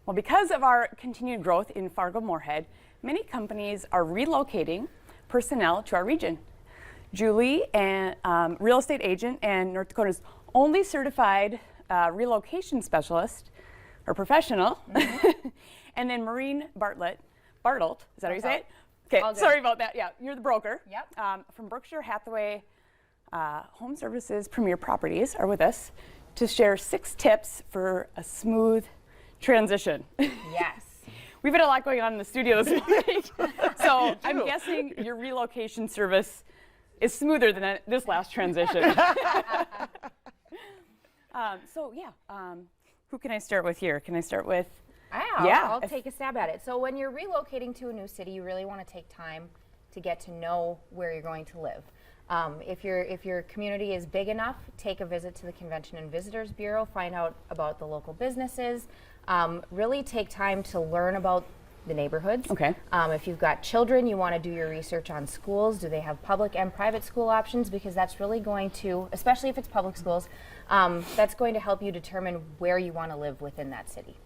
Well, because of our continued growth in Fargo-Moorhead, many companies are relocating personnel to our region. Julie, and real estate agent and North Dakota's only certified relocation specialist or professional, and then Maureen Bartelt, is that how you say it? Okay, sorry about that. Yeah, you're the broker. Yep. From Berkshire Hathaway Home Services Premier Properties are with us to share 6 tips for a smooth transition. Yes. We've had a lot going on in the studio this morning, so I'm guessing your relocation service is smoother than this last transition. Who can I start with here? Can I start with? I'll take a stab at it. So when you're relocating to a new city, you really want to take time to get to know where you're going to live. If your community is big enough, take a visit to the Convention and Visitors Bureau, find out about the local businesses, really take time to learn about the neighborhoods. Okay. If you've got children, you want to do your research on schools. Do they have public and private school options? Because that's really going to, especially if it's public schools, that's going to help you determine where you want to live within that city.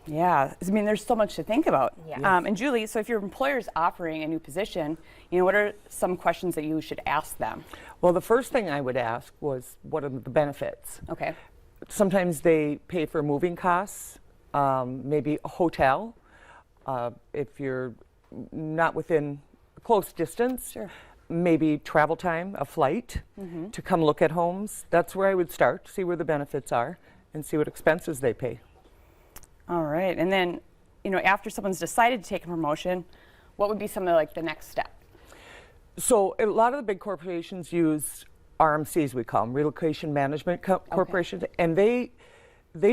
Yeah, I mean, there's so much to think about. Yeah. And Julie, so if your employer is offering a new position, what are some questions that you should ask them? Well, the first thing I would ask was, what are the benefits? Okay. Sometimes they pay for moving costs, maybe a hotel. If you're not within a close distance, sure, maybe travel time, a flight to come look at homes. That's where I would start, see where the benefits are, and see what expenses they pay. All right, and then, after someone's decided to take a promotion, what would be some of the next step? So a lot of the big corporations use RMCs, we call them, Relocation Management Corporations, and they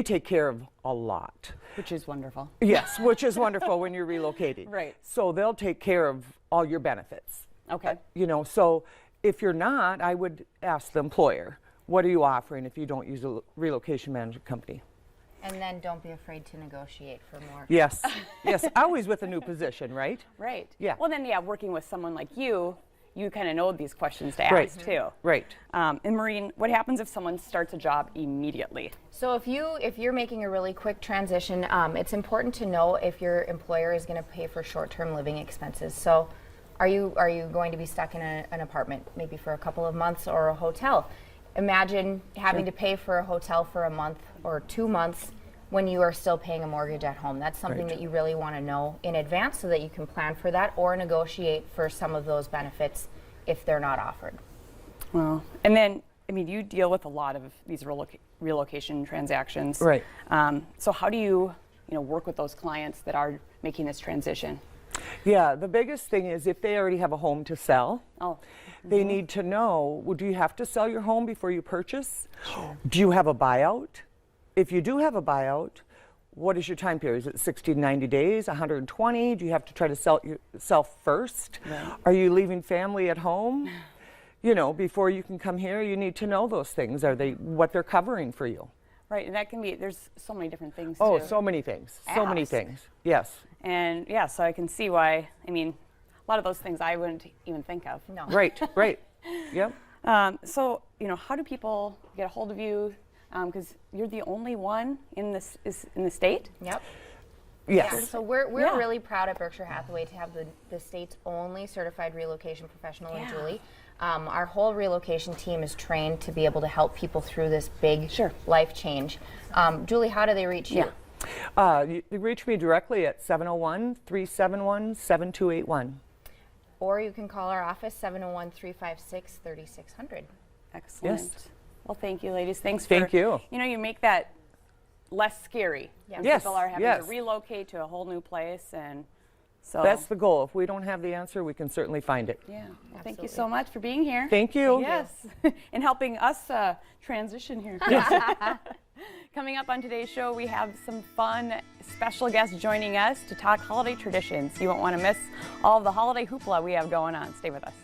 take care of a lot. Which is wonderful. Yes, which is wonderful when you're relocating. Right. So they'll take care of all your benefits. Okay. So if you're not, I would ask the employer, what are you offering if you don't use a relocation management company? And then don't be afraid to negotiate for more. Yes, yes, always with a new position, right? Right. Yeah. Well, then, working with someone like you kind of know these questions to ask, right, too. Right. And Maureen, what happens if someone starts a job immediately? So if you're making a really quick transition, it's important to know if your employer is going to pay for short-term living expenses. So are you going to be stuck in an apartment maybe for a couple of months, or a hotel? Imagine having to pay for a hotel for a month or 2 months when you are still paying a mortgage at home. That's something that you really want to know in advance so that you can plan for that or negotiate for some of those benefits if they're not offered. Well, and then, you deal with a lot of these relocation transactions. Right. So how do you, work with those clients that are making this transition? Yeah, the biggest thing is if they already have a home to sell, they need to know, well, do you have to sell your home before you purchase? Sure. Do you have a buyout? If you do have a buyout, what is your time period? Is it 60 to 90 days, 120? Do you have to try to sell yourself first? Right. Are you leaving family at home? Before you can come here, you need to know those things. Are they what they're covering for you? Right, and that can be, there's so many different things Oh, to so many things. ask. So many things. Yes. And so I can see why, a lot of those things I wouldn't even think of. No. Right, right. Yep. So, how do people get a hold of you? Because you're the only one in the state? Yep. Yes. Yeah, so we're really proud at Berkshire Hathaway to have the state's only certified relocation professional in Julie. Our whole relocation team is trained to be able to help people through this big life change. Julie, how do they reach you? You reach me directly at 701-371-7281. Or you can call our office, 701-356-3600. Excellent. Yes. Well, thank you, ladies. Thanks for, Thank you. You make that less scary. Yeah. When Yes, people are having yes. to relocate to a whole new place, and so That's the goal. If we don't have the answer, we can certainly find it. yeah. Well, thank you so much for being here. Thank you. Yes, and helping us transition here. Coming up on today's show, we have some fun special guests joining us to talk holiday traditions. You won't want to miss all of the holiday hoopla we have going on. Stay with us.